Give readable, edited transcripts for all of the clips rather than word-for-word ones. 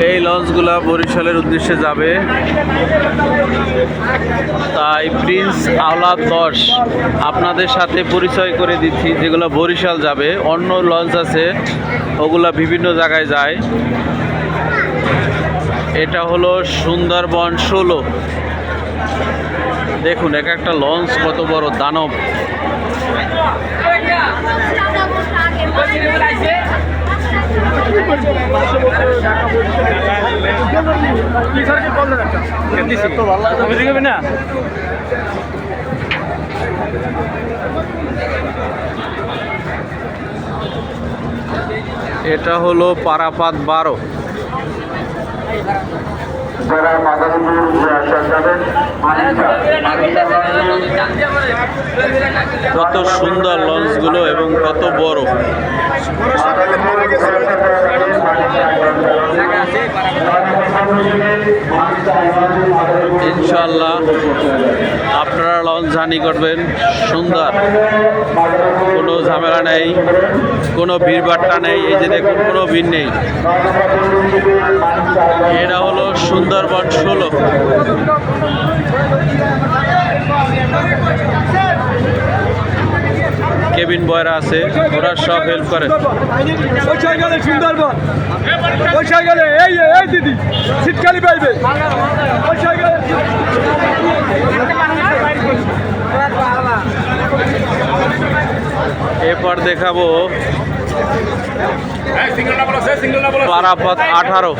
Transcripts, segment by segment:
এই লঞ্চগুলা বরিশালের উদ্দেশ্যে যাবে, তাই প্রিন্স আওলাদ 10 আপনাদের সাথে পরিচয় করে দিচ্ছি। যেগুলো বরিশাল যাবে, অন্য লঞ্চ আছে ওগুলা বিভিন্ন জায়গায় যায়। এটা হলো সুন্দরবন 16। দেখুন এক একটা লঞ্চ কত বড় দানব। এটা হলো পারাপাত 12। কত সুন্দর লঞ্চগুলো এবং কত বড়। ইনশাআল্লাহ আপনারা লঞ্চ জার্নি করবেন সুন্দর, কোনো ঝামেলা নেই, কোনো ভিড়ভাট্টা নেই। এই যে দেখুন কোনো ভিড় নেই। এটা হলো সুন্দরবন 16। কেবিন বয়রা আছে, ওরা সব হেল্প করে। সুন্দরবন এই দিদি শীতকালি পাইবে। এরপর দেখাবো পারাপাত 18।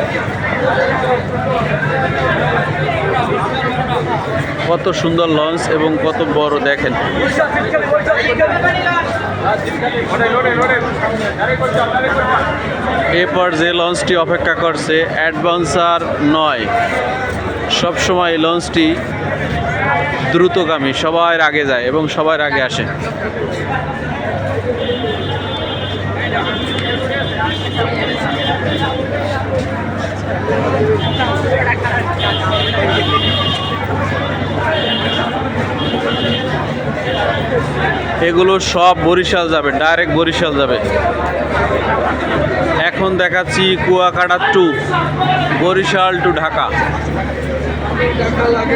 কত সুন্দর লঞ্চ এবং কত বড় দেখেন। এরপর যে লঞ্চটি অপেক্ষা করছে অ্যাডভেঞ্চার 9। সবসময় এই লঞ্চটি দ্রুতগামী, সবার আগে যায় এবং সবার আগে আসে। এগুলো সব বরিশাল যাবে, ডাইরেক্ট বরিশাল যাবে। এখন দেখাচ্ছি কুয়াকাটা 2, বরিশাল টু ঢাকা।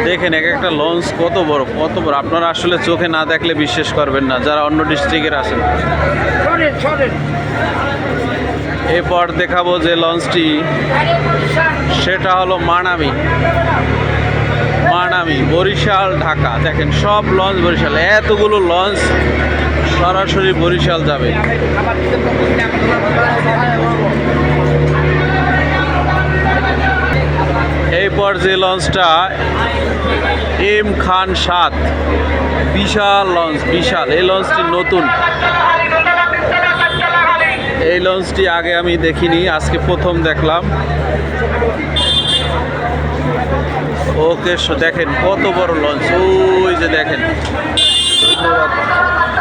দেখেন এক একটা লঞ্চ কত বড় কত বড়, আপনারা আসলে চোখে না দেখলে বিশ্বাস করবেন না যারা অন্য ডিস্ট্রিক্টের আছেন। এরপর দেখাবো যে লঞ্চটি, সেটা হলো মানামি বরিশাল ঢাকা। দেখেন সব লঞ্চ বরিশাল, এতগুলো লঞ্চ সরাসরি বরিশাল যাবে। এরপর যে লঞ্চটা এম খান 7, বিশাল লঞ্চ, বিশাল। এই লঞ্চটি নতুন, এই লঞ্চটি আগে আমি দেখিনি, আজকে প্রথম দেখলাম। ওকে দেখেন কত বড় লঞ্চ, ওই যে দেখেন। ধন্যবাদ।